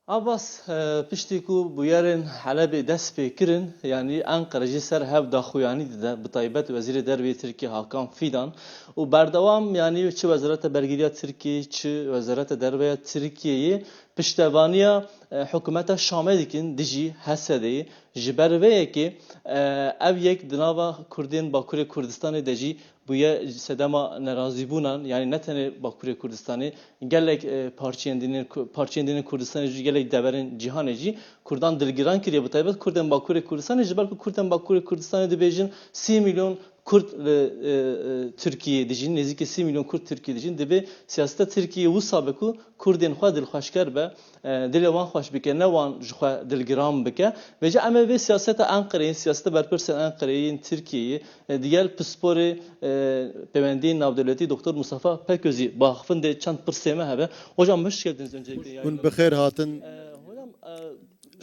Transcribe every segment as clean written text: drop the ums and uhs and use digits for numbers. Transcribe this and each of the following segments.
Abbas piştî ku bûyerên Helebê dest pê kirin yanî Enqere jî ser hev daxuyanî dide bi taybet Wezîrê Derve Tirkiye Hakan Fidan û berdewam yanî çi Wezareta Bergîriya Tirkiye çi Wezareta Derve Tirkiyeyê piştevaniya hikûmeta Şamê dikin dijî Hesedê ji ber vê yekê ev yek di nava Kurdên Bakurê Kurdistanê de jî bûye sedema nerazîbûnan yani ne tenê Bakurê Kurdistanê gelek parçeyên dînên Kurdistanê jî gelek deverên cîhanê jî Kurdan dilgiran kiriye bi taybet Kurdên Bakurê Kurdistanê ji ber ku Kurdên Bakurê Kurdistanê dibêjin 30 milyon Kurd Türkiye dijîn nêzîkî 30 milyon Kurd Türkiye dijîn divê siyaseta Tirkiye wisa be ku Kurdên xwe dilxweşker be dilê wan xweş bike ne wan ji xwe dilgiran bike ve jî em ê vê siyaseta Enqereyê siyaseta berpirsên Enqereyê Tirkiyeyê digel pisporê peyvendiyên navdewletî Doktor Mustafa Peközî baxfin de çend pirsê me hebe. Hocam hoş geldiniz öncelikle Hûn yayınımıza. bi xêr hatin. Hocam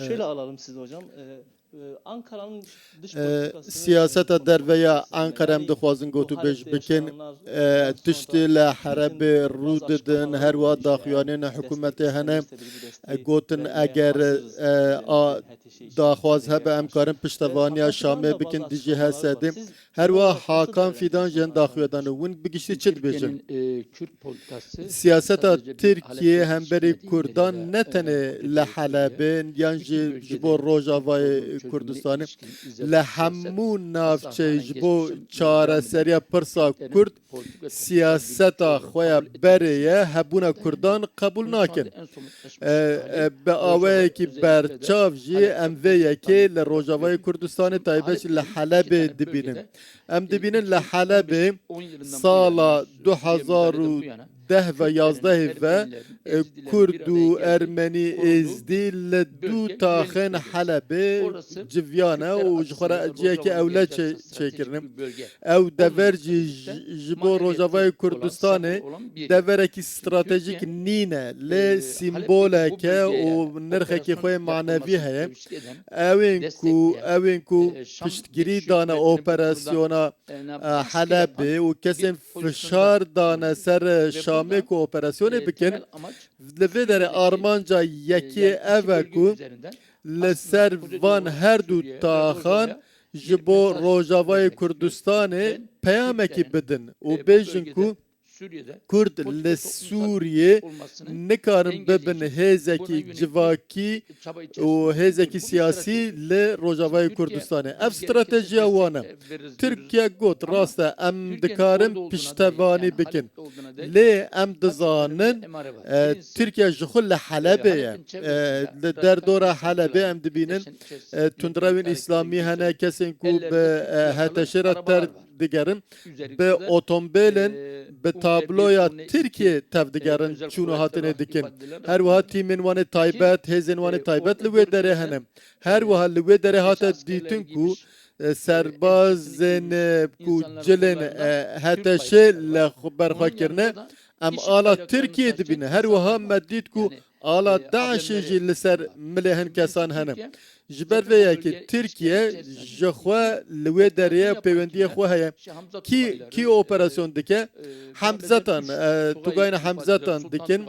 şöyle alalım sizi hocam. Ankara'nın dış politikasını Siyaseta derveya Ankara'm dixwazin gotu bêj bikin. Tiştî li Herebê rû didin her wa daxuyanên hikûmetê hene gotin eger daxwaz hebe em karin piştevaniya Şamê bikin dijî Hesedê. Her wa Hakan Fidan jên daxuyadan hûn bi giştî çi dibêjin? Siyaseta Tirkiye hemberî Kurdan ne tenê li Helebê yan jî ji bo Rojavayê Kurdistanê li hemû navçeyê ji bo çareseriya pirsa Kurd siyaseta xwe ya berê ye hebûna Kurdan qebûl nakin. Bi awayekî berçav jî em vê yekê li Rojavayê Kurdistanê taybet li Helebê dibînin. Em dibînin li Helebê sala 2010 ve 11 ve Kurd û Ermenî êzdî li dû taxên Helebê civiyane û ji xwe re ciyekî ewle çêkirine. Ew dever jî ji bo Rojavayê Kurdistanê deverekî stratejîk nîne lê sîmboleke û nirxekî xwe manevî heye. Ewên ku piştgirî dane operasyona Helebê û kesên fişar dane ser Şamê ku operasyonê bikin li vê derê armanca yekê ev e ku li ser van her dû taxan ji bo Rojavayê Kurdistanê peyamekî bidin û bêjin ku Kurd li Sûriyê nikarin bibin hêzekî civakî û hêzekî siyasî li Rojavayê Kurdistanê. Ev stratejiya wan e. Tirkiye got rast e em dikarin piştevanî bikin. Lê em dizanin Tirkiye ji xwe li Helebê ye. Li derdora Helebê em dibînin tundrewên İslamî hene kesên ku bi heteşêra ter digerin bi otomobîlên bi tabloya Tirkiye tev digerin çûna hatinê dikin. Her wiha tîmên wanê taybet, hêzên wanê taybet li wê derê hene. Her wiha li wê derê hate dîtin ku serbazên ku cilên heteşê li berxwe kirine em ala Tirkiye dibîne. Her wiha me dît ku ala Daişê jî li ser milê hin kesan hene. Ji ber vê yekê Tirkiye ji xwe li wê derê peywendiyê xwe heye. Kî operasyon dike? Hemzetan, tugayên Hemzetan dikin.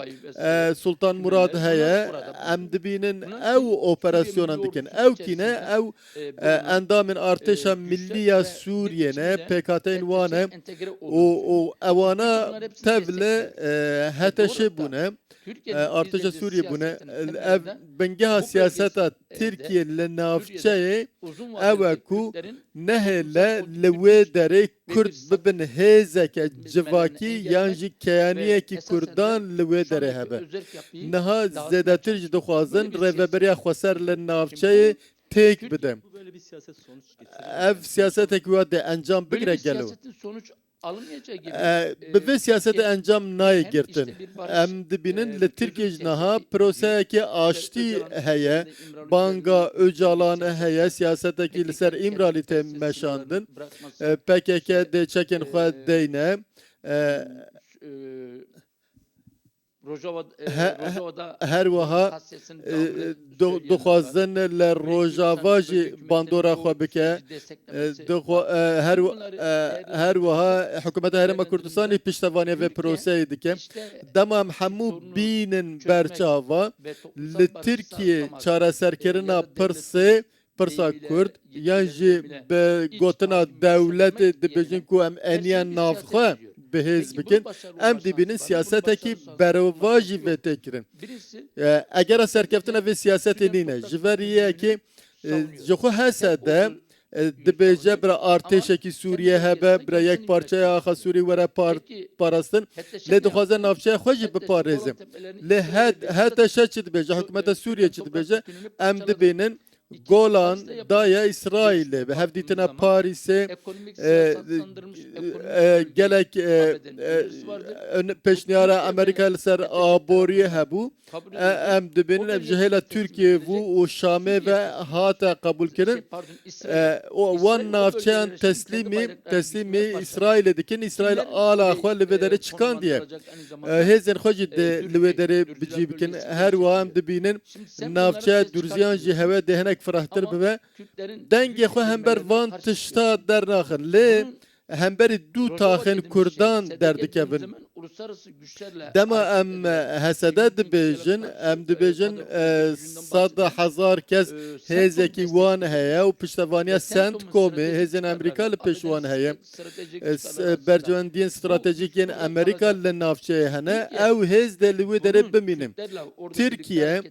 Sultan Murad heye. Em dibînin ew operasyonan dikin. Ew kîne? Ew endamên artêşa millî Sûriye ne, PKK'ên wan e û ewana tev li heteşê bûne. Artêşa Sûriye bûne. Ev bingeha siyaseta Tirkiye li navçeyê ew e ku nehêle li wê derê Kurd bibin hêzeke civakî yan jî keyaniyekî Kurdan li wê derê hebe. Niha zêdetir jî dixwazin rêveberiya xweser li navçeyê têk bide. Ev siyasetekî wa de encam bigire gelo. Bi vê siyasetê encam nayê girtin. Em dibînin li Tirkiye jî niha proseyekê aştî heye, banga Öcalan heye, siyasetekî li ser İmralî tê meşandin. PKK dê çekên xwe deyne. her wiha dixwazin li rojava jî bandora xwe bike her wiha hikûmeta Herêma Kurdistanê piştevaniya vê proseyê dike dema em hemû bînin berçava li Tirkiye çareserkirina pirsa Kurd yan jî bi gotina dewletê dibêjin ku em eniyan navxwe bihêz bikin em dibînin siyasetekî berva jî vê tê kirin eger serkeftina vê siyasetê nîne ji veriyekê ji xwe hese de dibêje bira artêşekî Sûriye hebe bira yek parçeya axa Sûrî were parastin lê dixwaze navçeya xwe jî biparêzin lê heteşe çi dibêje hikûmeta Sûriye çi dibêje em dibînin Golan daya İsrail'e ve hevditine Paris'e gelek peşniyara Amerika ser aboriye hebu em dibinin ev jehela Türkiye bu o Şam'e ve hata kabul kirin o wan navçeyan teslimi İsrail'e dikin İsrail ala xwe li vedere çıkan diye hezin xwe de li vedere bicî bikin her wa em dibinin navçeya durziyan jî heve dehnek فرحتر به دنگ خو همبر وان تشتا در ناخن لی همبر دو تاخن کردان در دکبن دما ام حسده دبیجن ام دبیجن 100,000 کس هزکی وان هیا و پشتوانیا سنت کومی هزین امریکا لپشوان هیا برجواندین استراتژیکین امریکا لنافچه هنه او hez de lüve dere biminim Türkiye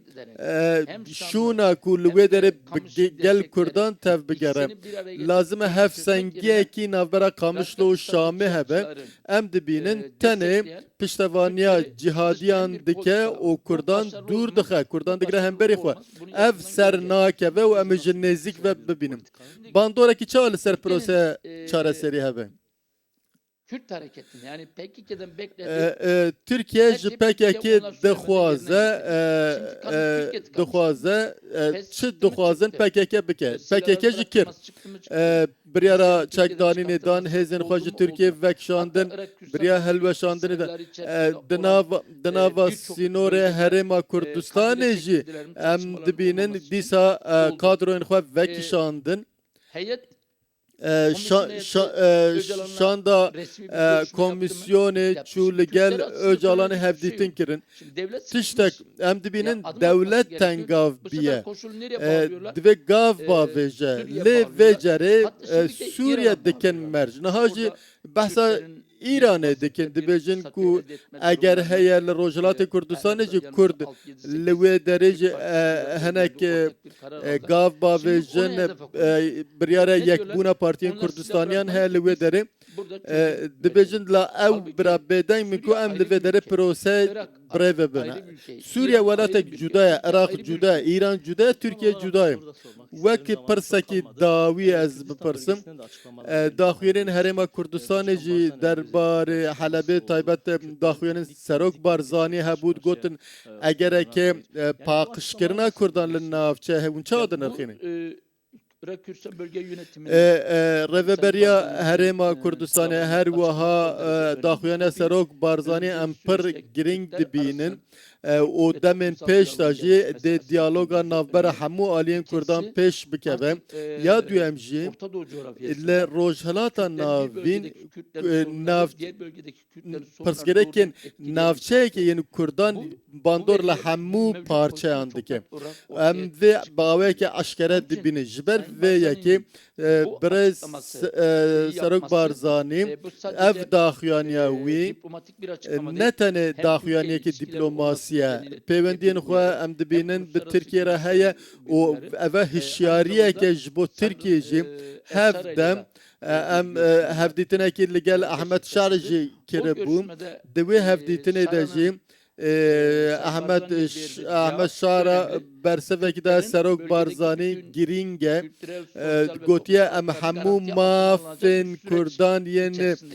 şuna ku lüve dere gel Kurdan tev bigere lazım hefsengiye ki navbera kamışlı Şam'ı hebe em dibinin tane piştevaniya cihadiyan dike o Kurdan dur dike Kurdan digre hemberi xwe ev ser nakeve ve em ji nezik ve bibinim bandoraki çalı ser prose çareseri hebe Kürt hareketini yani PKK'den beklediği Türkiye ji PKK dixwaze çi dixwazin PKK bike PKK ji kir biryara çekdanînê dan hêzên xwe ji Tirkiye vekşandin biriya helweşandinê de di nava sînorê Herêma Kurdistanê jî em dibînin dîsa kadroyên xwe vekişandin şanda komisyonu çûligel Öcalan'ı hevdîtin kirin tiştek em dibînin devlet tengav biye divê gav bavêje lê vê cerê Sûriye dikin merc niha jî behsa İranê dikin dibêjin ku eger heye li Rojhilatê Kurdistanê jî Kurd li wê derê jî hinek gav bavêjin biryara yekbûna Partiyên Kurdistaniyan heye li wê derê dibêjin la ew bira bêdeng min ku em li vê derê prose birêve bine Sûriye welatek cuda ye Iraq cuda ye İran cuda ye Türkiye cuda ye wekî pirsekî dawî ez bipirsim daxuyînên Herêma Kurdistanê jî derbarê Helebê taybet daxuyînên Serok Barzanî hebû gotin egereke paqişkirina Kurdan li navçe hewûn çawa dinirxînin Reveberiya Herêma Kurdistanê her wiha daxuyana Serok Barzanî em pir giring dibînin û demên pêş de jî dê diyaloga navbera hemû aliyên Kurdan pêş bikeve ya duyem jî li rojhilata navîn pirsgirêkên navçeyekê yên Kurdan bandor li hemû parçeyan dike em vê bawekê eşkere dibînin ji ber vê yekê birêz Serok Barzanî ev daxuyaniya wî ne tenê daxuyaniyekê dîplomasiye pêwendiyên xwe em dibînin bi Tirkiye re heye û ev hişyariyeke ji bo Tirkiye jî hev dem em hevdîtinekê li gel Ahmed Şar jî kiribû di wê hevdîtinê de jî Ahmed Şara bersevekî de Serok Barzanî girîng e gotiye em hemû mafên Kurdan yên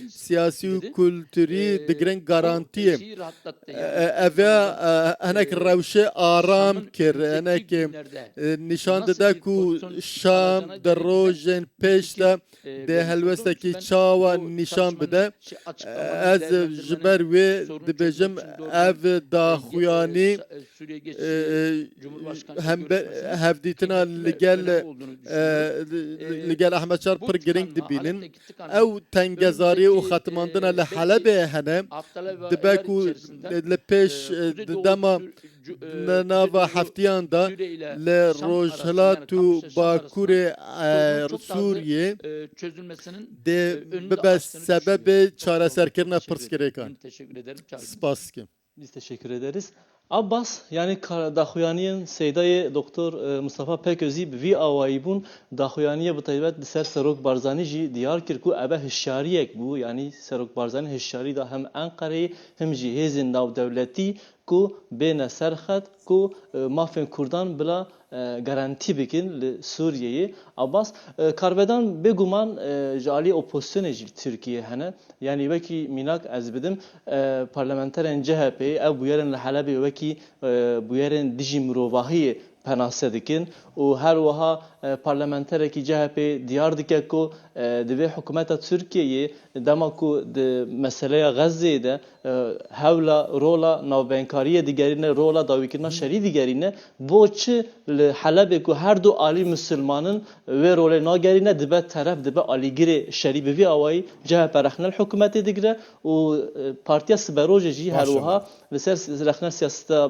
siyasî û kulturî digirin garantiyê ev e hinek rewşê aram kir hinek nîşan dide ku Şam di rojên pêş de dê helwestekî çawa nîşan bide ez ji ber wê dibêjim ev daxuyani Suriye geçişinde Cumhurbaşkanı hem görüşmesinin hevdîtina kıymetli ve önemli olduğunu düşünüyorum. li gel Ahmed Şar pir giring Bu tıkanma, dibînin Halep'teki tıkanma, ew tengezarî û önümüzdeki, xetmandina li belki Helebê hene haftalar ve dibe aylar ku içerisinde li pêş Kuzeydoğu dema nava Kuzeydoğu heftiyan da Suriye ile li Şam arasında, yani rojhilat Kafkas û ile Şam arasında Bakurê sorunun çok daha hızlı Suriye çözülmesinin de önünü bibe açtığını sebebê düşünüyorum. Çok sağ olun, çareserkirina çok teşekkür pirsgirêkan. ederim. Teşekkür ederim. Çağrı. Spas dikim. Biz teşekkür ederiz. Abbas yani daxuyaniyen Seydayê Doktor Mustafa Peközî bi vî awayî bûn daxuyaniye bi taybet li ser Serok Barzanî jî diyar kir ku ebe hişyariyek bû yani Serok Barzanî hişyarî da hem Enqereyê hem jî hêzên navdewletî ku bêne serxet ku mafên Kurdan bila garantî bikin li Sûriyeyê. Abbas karvedan bêguman ji alî opozisyonê jî Tirkiye hene yani wekî mînak ez bidim parlamenterên CHP'yê ev bûyerên li Helebê wekî bûyerên dijî mirovahiyê penase dikin û her wiha parlamenterekî CHP diyar dike ku divê hikûmeta Tirkiyeyê dema ku di meseleya Gazze'ye de hewla rola navbenkariyê digerîne rola dawîkirina şerî digerîne boçi li Helebê ku her du alî Müslümanın vê rolê nagerîne dibe teref dibe alîgirê şerî bi vî awayî CHP rexnel hikûmetê digire û Partiya Siberojê jî her wiha li ser rexnel siyaseta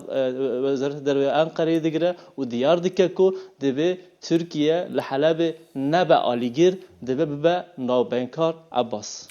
Wezareta Derve Enqereyê digire û diyar dike ku divê Türkiye li Helebê nebe alîgir dibe bibe navbenkar Abbas.